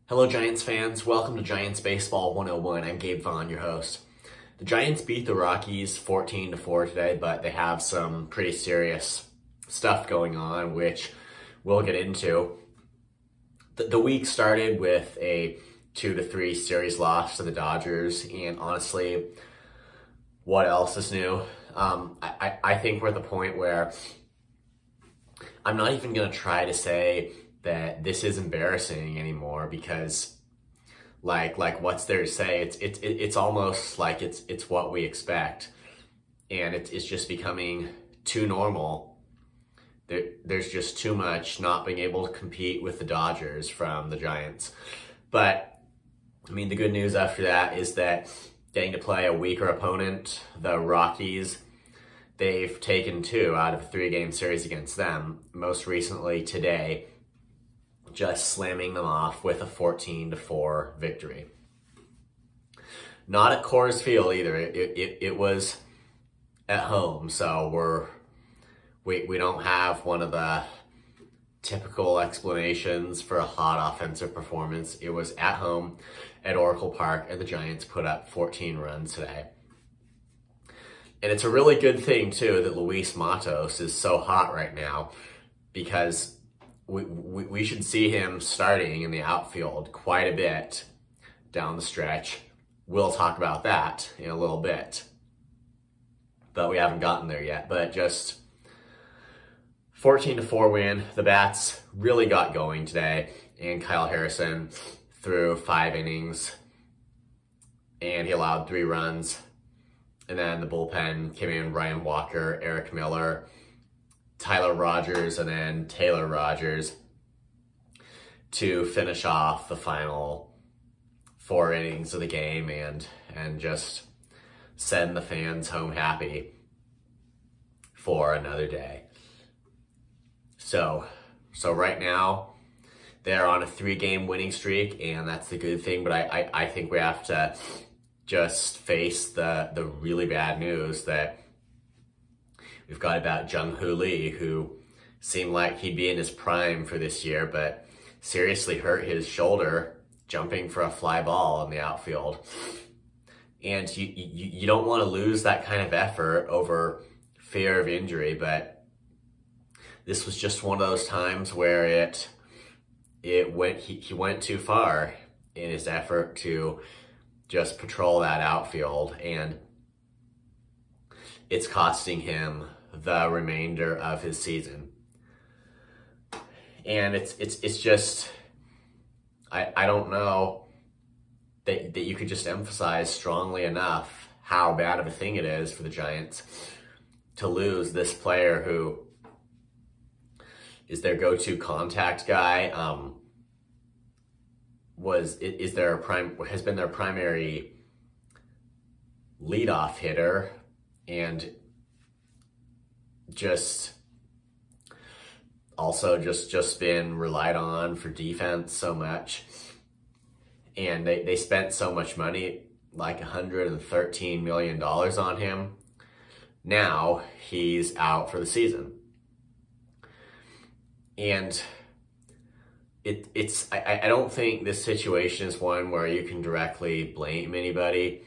Hello Giants fans, welcome to Giants Baseball 101. I'm Gabe Vaughn, your host. The Giants beat the Rockies 14-4 today, but they have some pretty serious stuff going on, which we'll get into. The week started with a 2-3 series loss to the Dodgers, and honestly, what else is new? I think we're at the point where I'm not even going to try to say that this is embarrassing anymore, because like what's there to say? It's almost like it's what we expect, and it's just becoming too normal. There's just too much not being able to compete with the Dodgers from the Giants. But I mean, the good news after that is that getting to play a weaker opponent, the Rockies, they've taken 2 out of a 3-game series against them, most recently today, just slamming them off with a 14-4 victory. Not at Coors Field either. It was at home, so we don't have one of the typical explanations for a hot offensive performance. It was at home at Oracle Park, and the Giants put up 14 runs today. And it's a really good thing too that Luis Matos is so hot right now, because we should see him starting in the outfield quite a bit down the stretch. We'll talk about that in a little bit, but we haven't gotten there yet. But just 14-4 win. The bats really got going today, and Kyle Harrison threw 5 innings, and he allowed 3 runs. And then the bullpen came in: Ryan Walker, Eric Miller, Tyler Rogers, and then Taylor Rogers to finish off the final 4 innings of the game and just send the fans home happy for another day. So right now they're on a 3-game winning streak, and that's the good thing. But I think we have to just face the really bad news that we've got about Jung Hoo Lee, who seemed like he'd be in his prime for this year, but seriously hurt his shoulder jumping for a fly ball in the outfield. And you don't want to lose that kind of effort over fear of injury, but this was just one of those times where he went too far in his effort to just patrol that outfield, and it's costing him the remainder of his season. And it's just, I don't know that you could just emphasize strongly enough how bad of a thing it is for the Giants to lose this player who is their go-to contact guy, has been their primary leadoff hitter, and just been relied on for defense so much. And they spent so much money, like $113 million on him. Now he's out for the season. And I don't think this situation is one where you can directly blame anybody.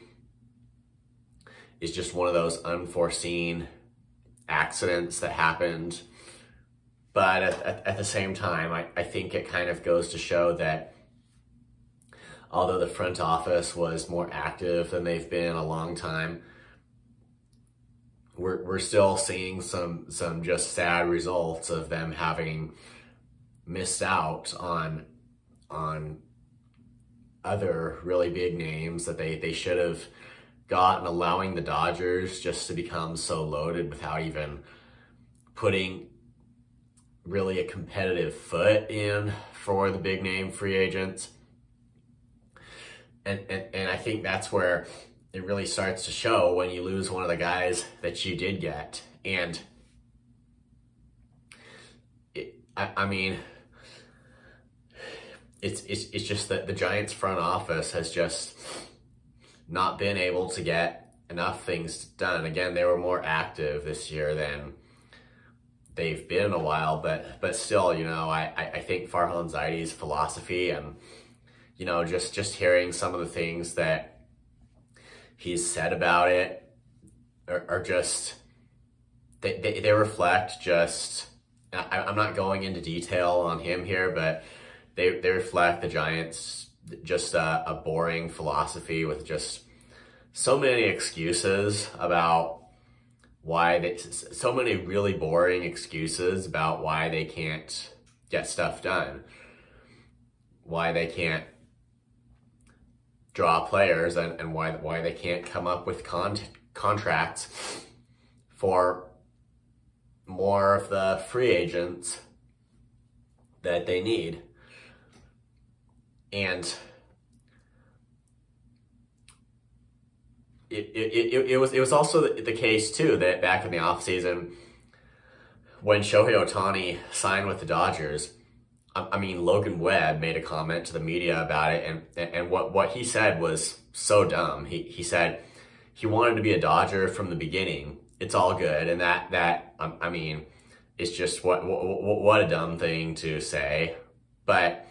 It's just one of those unforeseen accidents that happened. But at the same time, I think it kind of goes to show that although the front office was more active than they've been in a long time, we're still seeing some just sad results of them having missed out on other really big names that they should have gotten, allowing the Dodgers just to become so loaded without even putting really a competitive foot in for the big name free agents. And I think that's where it really starts to show when you lose one of the guys that you did get. And I mean, it's just that the Giants front office has just not been able to get enough things done. Again, they were more active this year than they've been in a while, but still, you know, I think Farhan Zaidi's philosophy and, you know, just hearing some of the things that he's said about it are just, they reflect just, I'm not going into detail on him here, but they reflect the Giants' just a boring philosophy with just so many excuses about why so many really boring excuses about why they can't get stuff done, why they can't draw players, and why they can't come up with contracts for more of the free agents that they need. And it was also the case too that back in the offseason when Shohei Ohtani signed with the Dodgers, I mean, Logan Webb made a comment to the media about it, and what he said was so dumb. He said he wanted to be a Dodger from the beginning. It's all good, and that I mean, it's just what a dumb thing to say. But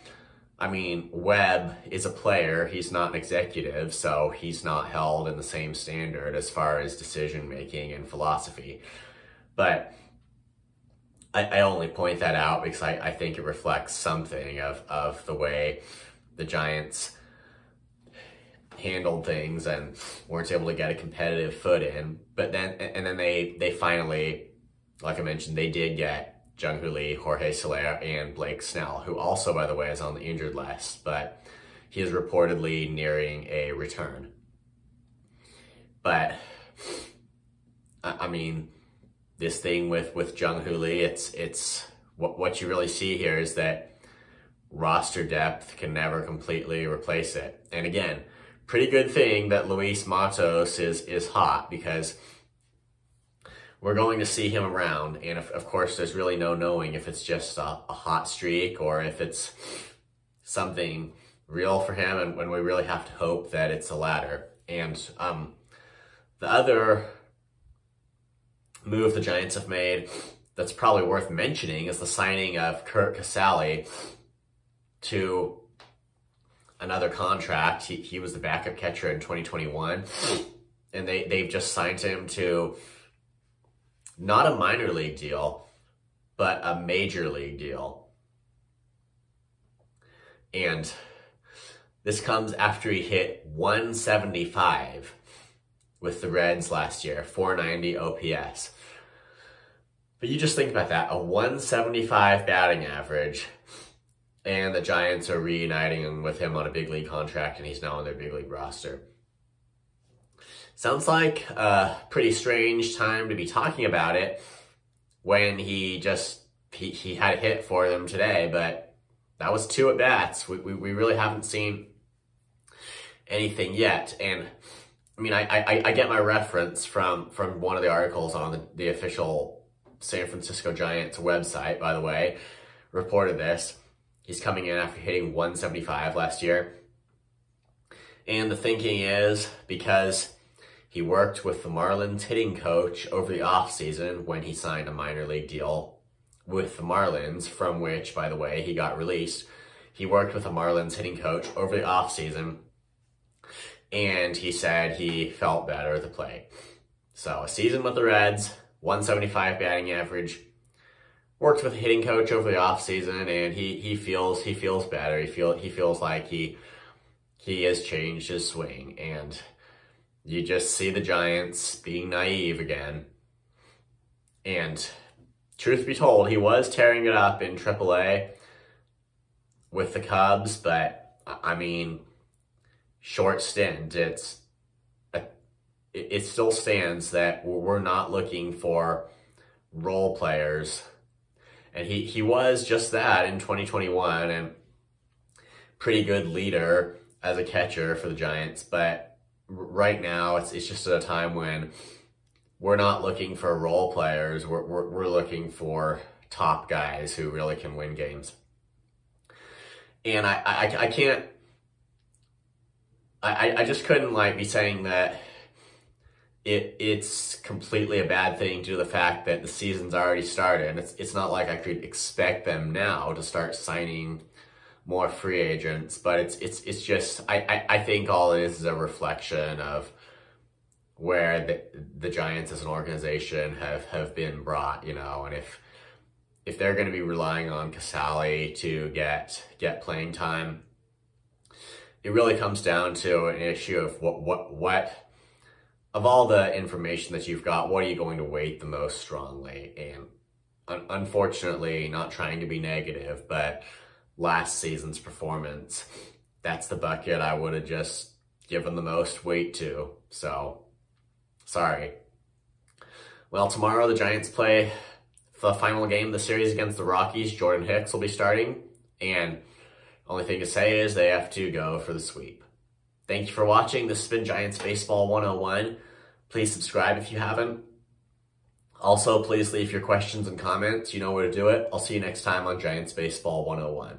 I mean, Webb is a player. He's not an executive, so he's not held in the same standard as far as decision making and philosophy. But I only point that out because I think it reflects something of the way the Giants handled things and weren't able to get a competitive foot in. But then they finally, like I mentioned, they did get Jung Hoo Lee, Jorge Soler, and Blake Snell, who also, by the way, is on the injured list, but he is reportedly nearing a return. But I mean, this thing with Jung Hoo Lee, it's what you really see here is that roster depth can never completely replace it. And again, pretty good thing that Luis Matos is hot, because we're going to see him around. And of course, there's really no knowing if it's just a hot streak or if it's something real for him. And when we really have to hope that it's the latter. And the other move the Giants have made that's probably worth mentioning is the signing of Kurt Casale to another contract. He was the backup catcher in 2021, and they've just signed him to not a minor league deal, but a major league deal. And this comes after he hit 175 with the Reds last year, 490 OPS. But you just think about that, a 175 batting average, and the Giants are reuniting with him on a big league contract, and he's now on their big league roster. Sounds like a pretty strange time to be talking about it when he had a hit for them today, but that was 2 at-bats. We really haven't seen anything yet. And I mean, I get my reference from one of the articles on the official San Francisco Giants website, by the way, reported this. He's coming in after hitting 175 last year. And the thinking is because he worked with the Marlins hitting coach over the offseason when he signed a minor league deal with the Marlins, from which, by the way, he got released. He worked with the Marlins hitting coach over the offseason, and he said he felt better at the plate. So a season with the Reds, 175 batting average, worked with a hitting coach over the offseason, and he feels better. He feels like he has changed his swing, and you just see the Giants being naive again. And truth be told, he was tearing it up in AAA with the Cubs, but I mean, short stint. It still stands that we're not looking for role players. And he was just that in 2021, and pretty good leader as a catcher for the Giants. But right now, it's just at a time when we're not looking for role players. We're looking for top guys who really can win games. And I can't. I just couldn't be saying that it's completely a bad thing due to the fact that the season's already started. And it's not like I could expect them now to start signing more free agents, but it's just, I think all it is a reflection of where the Giants as an organization have been brought, you know, and if they're going to be relying on Casale to get playing time, it really comes down to an issue of what of all the information that you've got, what are you going to weight the most strongly? And unfortunately, not trying to be negative, but last season's performance, that's the bucket I would have just given the most weight to. So, sorry. Well, tomorrow the Giants play the final game of the series against the Rockies. Jordan Hicks will be starting, and only thing to say is they have to go for the sweep. Thank you for watching. This has been Giants Baseball 101. Please subscribe if you haven't. Also, please leave your questions and comments. You know where to do it. I'll see you next time on Giants Baseball 101.